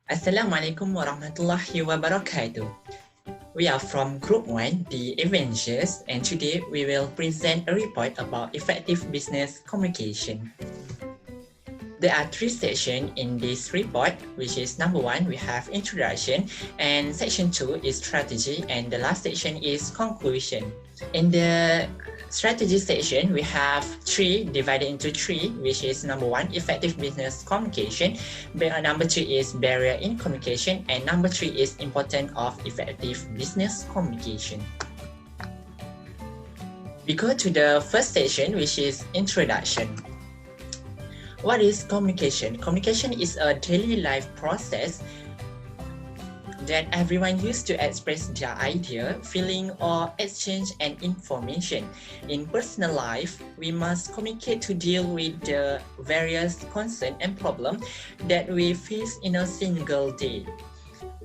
Assalamualaikum warahmatullahi wabarakatuh. We are from Group 1, the Avengers, and today we will present a report about effective business communication. There are three sections in this report, which is number 1, we have introduction, and section 2 is strategy, and the last section is conclusion. In the strategy section, we have divided into three, which is number 1, effective business communication, number 2 is barrier in communication, and number 3 is importance of effective business communication. We go to the first section, which is introduction. What is communication? Communication is a daily life process that everyone used to express their idea, feeling, or exchange an information. In personal life, we must communicate to deal with the various concerns and problems that we face in a single day.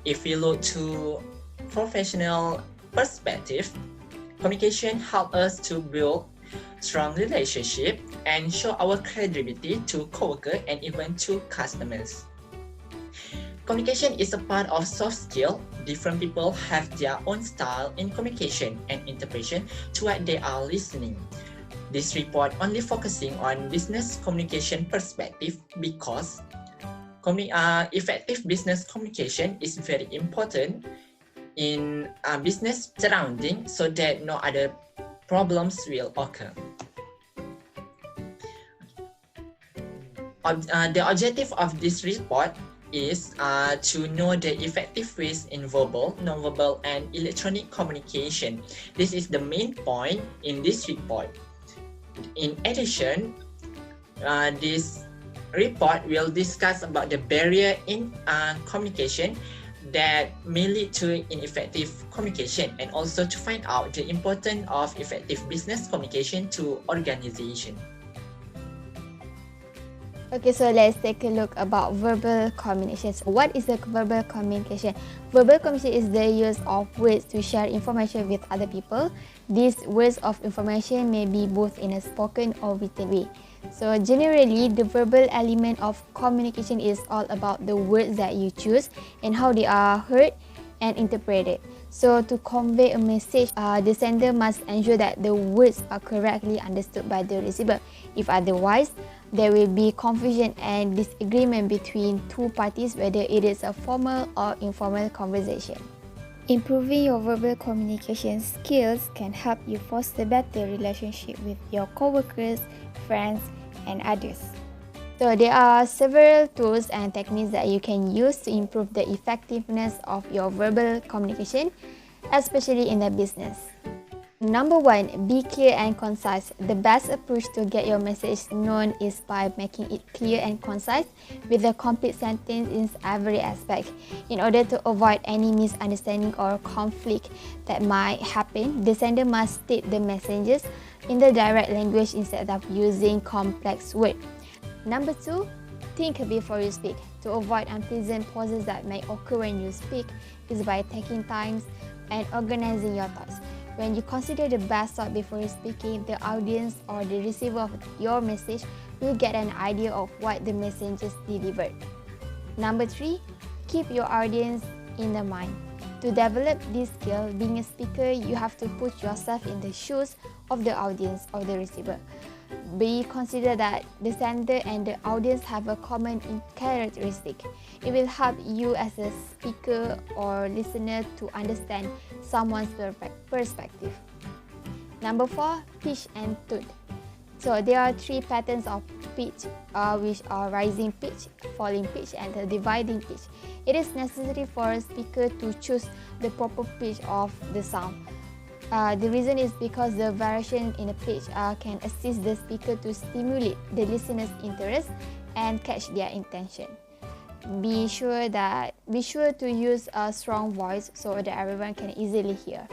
If we look to professional perspective, communication helps us to build strong relationship and show our credibility to coworkers and even to customers. Communication is a part of soft skill. Different people have their own style in communication and interpretation to what they are listening. This report only focusing on business communication perspective because effective business communication is very important in business surrounding so that no other problems will occur. The objective of this report is to know the effective ways in verbal, nonverbal, and electronic communication. This is the main point in this report. In addition, this report will discuss about the barrier in communication that may lead to ineffective communication, and also to find out the importance of effective business communication to organization. Okay, so let's take a look about verbal communication. So what is the verbal communication? Verbal communication is the use of words to share information with other people. These words of information may be both in a spoken or written way. So generally, the verbal element of communication is all about the words that you choose and how they are heard and interpreted. So to convey a message, the sender must ensure that the words are correctly understood by the receiver. If otherwise, there will be confusion and disagreement between two parties, whether it is a formal or informal conversation. Improving your verbal communication skills can help you foster better relationship with your coworkers, friends, and others. So there are several tools and techniques that you can use to improve the effectiveness of your verbal communication, especially in the business. Number 1, be clear and concise. The best approach to get your message known is by making it clear and concise with a complete sentence in every aspect. In order to avoid any misunderstanding or conflict that might happen, the sender must state the messages in the direct language instead of using complex words. Number 2, think before you speak. To avoid unpleasant pauses that may occur when you speak is by taking time and organizing your thoughts. When you consider the best thought before speaking, the audience or the receiver of your message will get an idea of what the message is delivered. Number 3, keep your audience in the mind. To develop this skill, being a speaker, you have to put yourself in the shoes of the audience or the receiver. Be consider that the sender and the audience have a common characteristic. It will help you as a speaker or listener to understand someone's perspective. Number 4, pitch and tone. So there are 3 patterns of pitch, which are rising pitch, falling pitch, and the dividing pitch. It is necessary for a speaker to choose the proper pitch of the sound. The reason is because the variation in the pitch can assist the speaker to stimulate the listener's interest and catch their intention. Be sure to use a strong voice so that everyone can easily hear.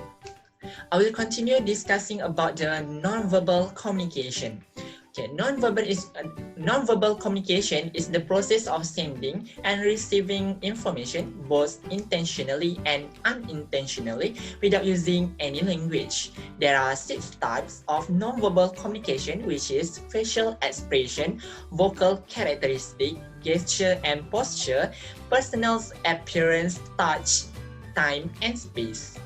I will continue discussing about the non-verbal communication. Okay, nonverbal communication is the process of sending and receiving information both intentionally and unintentionally without using any language. There are 6 types of nonverbal communication, which is facial expression, vocal characteristic, gesture and posture, personal appearance, touch, time, and space.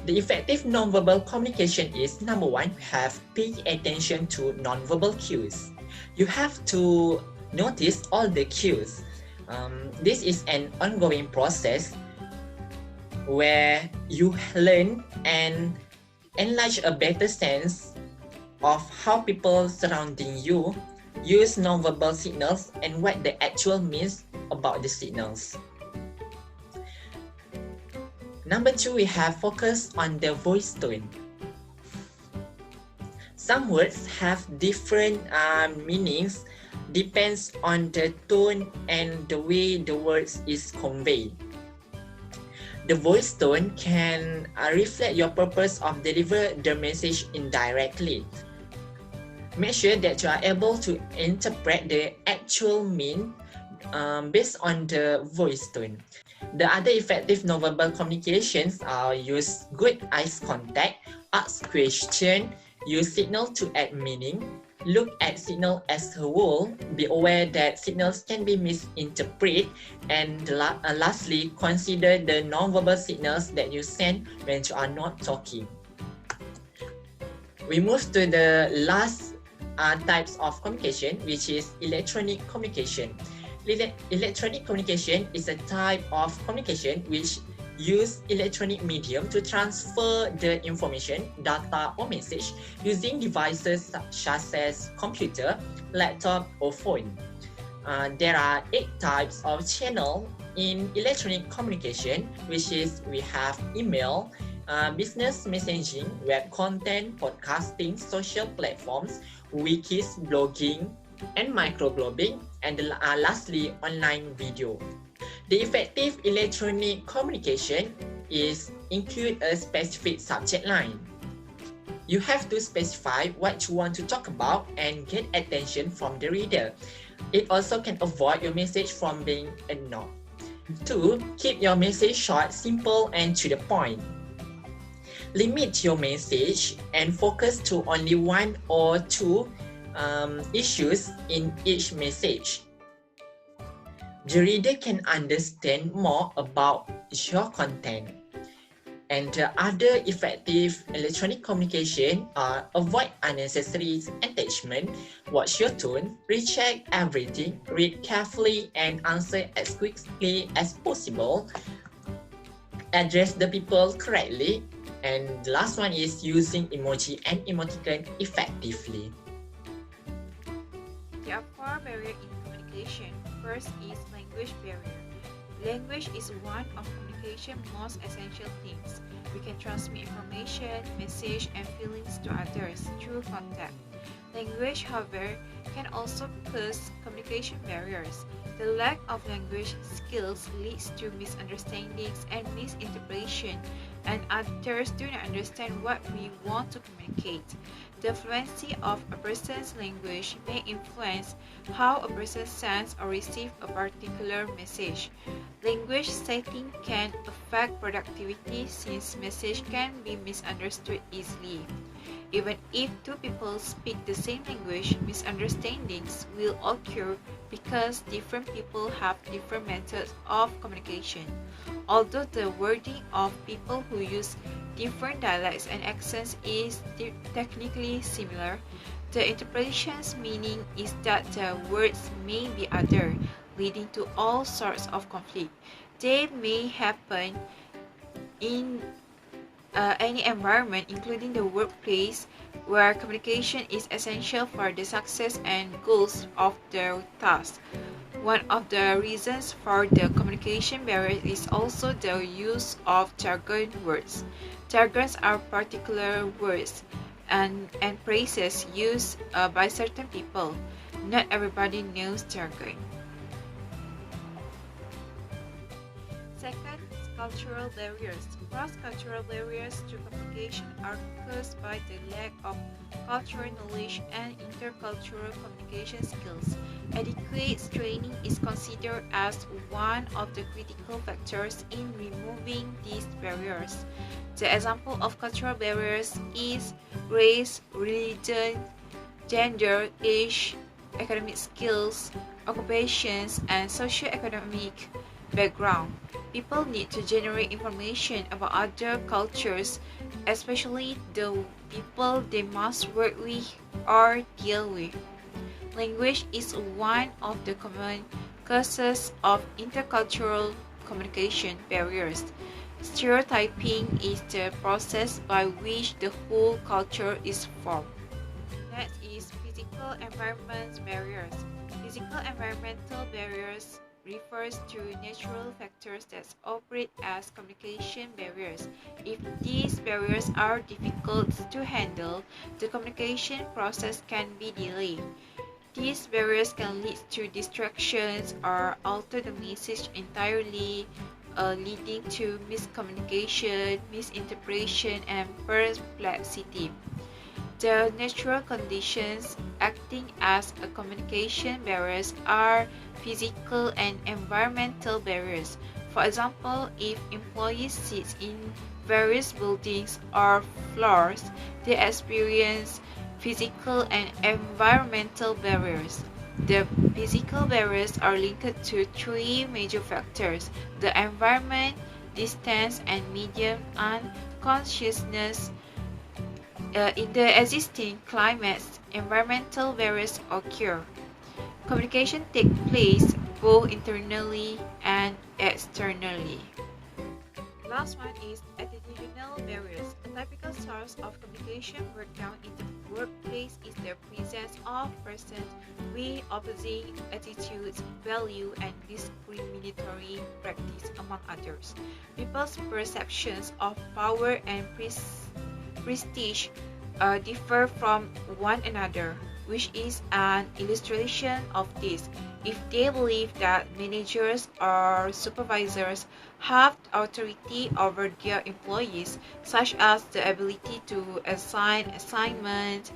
The effective nonverbal communication is number 1, have pay attention to nonverbal cues. You have to notice all the cues. This is an ongoing process where you learn and enlarge a better sense of how people surrounding you use nonverbal signals and what the actual means about the signals. Number 2, we have focus on the voice tone. Some words have different meanings depends on the tone and the way the words is conveyed. The voice tone can reflect your purpose of deliver the message indirectly. Make sure that you are able to interpret the actual mean based on the voice tone. The other effective nonverbal communications are use good eyes contact, ask question, use signal to add meaning, look at signal as a whole, be aware that signals can be misinterpreted, and lastly, consider the nonverbal signals that you send when you are not talking. We move to the last types of communication, which is electronic communication. Electronic communication is a type of communication which use electronic medium to transfer the information, data or message using devices such as computer, laptop or phone. There are 8 types of channel in electronic communication, which is we have email, business messaging, web content, podcasting, social platforms, wikis, blogging, and microblogging, and lastly, online video. The effective electronic communication is include a specific subject line. You have to specify what you want to talk about and get attention from the reader. It also can avoid your message from being ignored. 2. Keep your message short, simple, and to the point. Limit your message and focus to only 1 or 2 issues in each message. The reader can understand more about your content. And the other effective electronic communication are avoid unnecessary attachment, watch your tone, recheck everything, read carefully and answer as quickly as possible, address the people correctly, and the last one is using emoji and emoticon effectively. There are 4 barriers in communication. First is language barrier. Language is one of communication's most essential things. We can transmit information, message, and feelings to others through contact. Language, however, can also cause communication barriers. The lack of language skills leads to misunderstandings and misinterpretation, and others do not understand what we want to communicate. The fluency of a person's language may influence how a person sends or receives a particular message. Language setting can affect productivity since message can be misunderstood easily. Even if 2 people speak the same language, misunderstandings will occur because different people have different methods of communication. Although the wording of people who use different dialects and accents is technically similar, the interpretation's meaning is that the words may be other, leading to all sorts of conflict. They may happen in any environment, including the workplace, where communication is essential for the success and goals of the task. One of the reasons for the communication barrier is also the use of jargon words. Jargons are particular words and phrases used by certain people. Not everybody knows jargon. Second Cultural barriers. Cross-cultural barriers to communication are caused by the lack of cultural knowledge and intercultural communication skills. Adequate training is considered as one of the critical factors in removing these barriers. The example of cultural barriers is race, religion, gender, age, academic skills, occupations, and socio-economic background. People need to generate information about other cultures, especially the people they must work with or deal with. Language is one of the common causes of intercultural communication barriers. Stereotyping is the process by which the whole culture is formed. Next is physical environment barriers. Physical environmental barriers refers to natural factors that operate as communication barriers. If these barriers are difficult to handle, the communication process can be delayed. These barriers can lead to distractions or alter the message entirely, leading to miscommunication, misinterpretation, and perplexity. The natural conditions acting as a communication barriers are physical and environmental barriers. For example, if employees sit in various buildings or floors, they experience physical and environmental barriers. The physical barriers are linked to three major factors: the environment, distance, and medium unconsciousness. In the existing climates, environmental barriers occur. Communication takes place both internally and externally. Last one is attitudinal barriers. A typical source of communication breakdown in the workplace is the presence of persons with opposing attitudes, value, and discriminatory practice, among others. People's perceptions of power and prestige differ from one another, which is an illustration of this. If they believe that managers or supervisors have authority over their employees, such as the ability to assign assignments,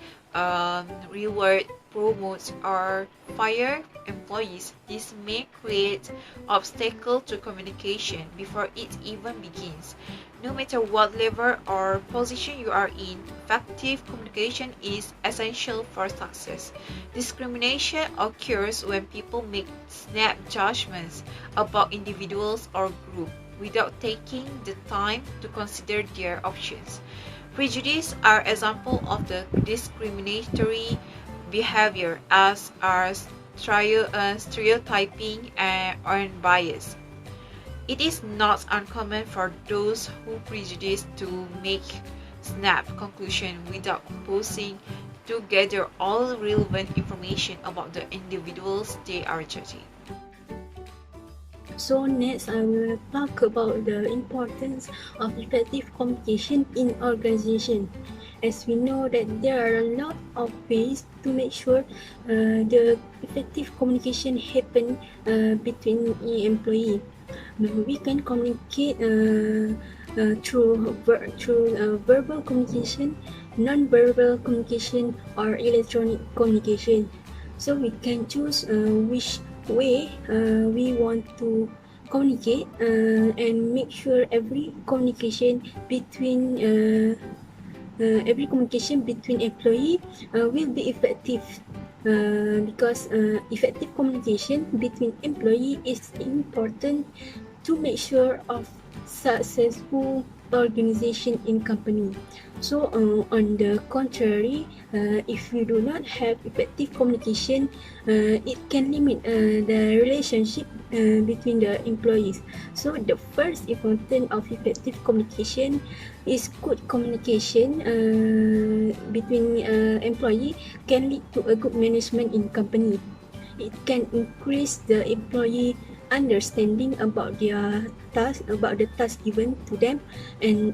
reward, promote, or fire employees, this may create obstacle to communication before it even begins. No matter what level or position you are in, effective communication is essential for success. Discrimination occurs when people make snap judgments about individuals or groups without taking the time to consider their options. Prejudice are examples of the discriminatory behavior, as are stereotyping and bias. It is not uncommon for those who prejudice to make snap conclusions without pausing to gather all relevant information about the individuals they are judging. So next, I will talk about the importance of effective communication in organization. As we know that there are a lot of ways to make sure the effective communication happen between employee. We can communicate through verbal communication, non-verbal communication, or electronic communication. So we can choose which way we want to communicate and make sure every communication between employee will be effective. Because effective communication between employee is important to make sure of successful organization in company. So on the contrary, if we do not have effective communication, it can limit the relationship between the employees. So the first important of effective communication is good communication between employee can lead to a good management in company. It can increase the employee understanding about their task, about the task given to them, and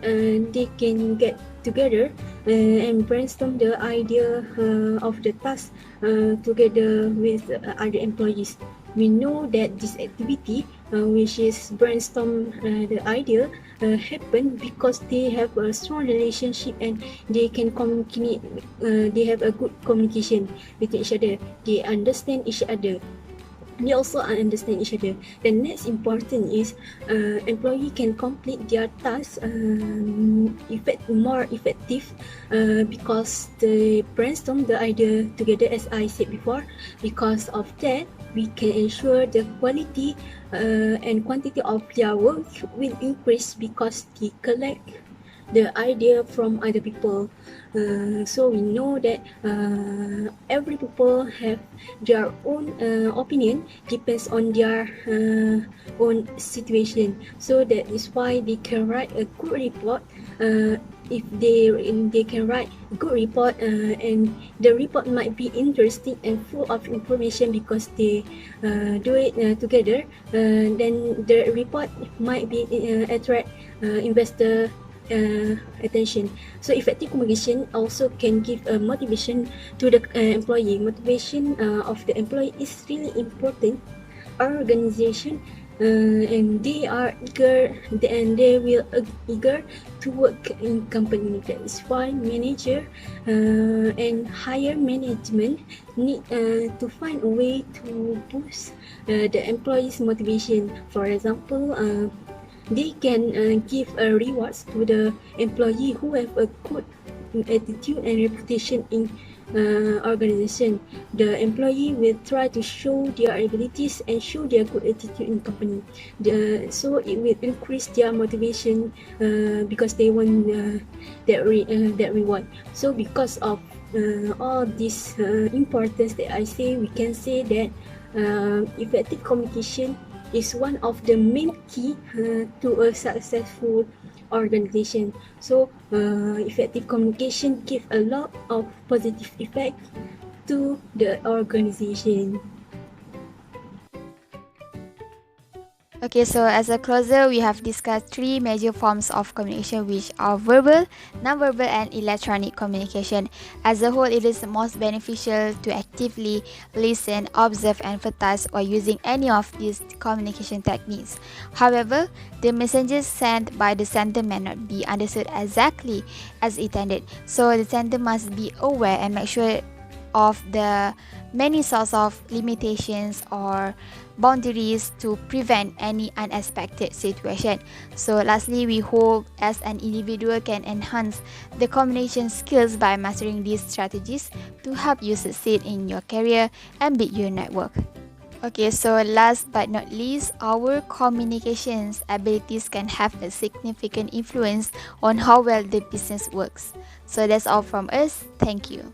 they can get together and brainstorm the idea of the task together with other employees. we know that this activity, which is brainstorm the idea, happen because they have a strong relationship and they can communicate. They have a good communication with each other. They understand each other. They also understand each other. The next important is employee can complete their tasks more effective because they brainstorm the idea together, as I said before. Because of that, we can ensure the quality and quantity of their work will increase because they collect the idea from other people. So we know that every people have their own opinion, depends on their own situation. So that is why they can write a good report. If they can write a good report, and the report might be interesting and full of information because they do it together, then the report might be attract investor attention. So effective communication also can give a motivation to the employee. Motivation of the employee is really important. Our organization and they are eager and they will eager to work in company. That is why manager and higher management need to find a way to boost the employees' motivation. For example, they can give rewards to the employee who have a good attitude and reputation in organization. The employee will try to show their abilities and show their good attitude in company. So it will increase their motivation because they want that reward. So because of all this importance that I say, we can say that effective communication is one of the main key to a successful organization. So effective communication gives a lot of positive effect to the organization. Okay, so as a closer, we have discussed three major forms of communication, which are verbal, nonverbal, and electronic communication. As a whole, it is most beneficial to actively listen, observe, and empathize while using any of these communication techniques. However, the messages sent by the sender may not be understood exactly as intended, so the sender must be aware and make sure of the many sorts of limitations or boundaries to prevent any unexpected situation. So lastly, we hope as an individual can enhance the communication skills by mastering these strategies to help you succeed in your career and build your network. Okay, so last but not least, our communications abilities can have a significant influence on how well the business works. So that's all from us. Thank you.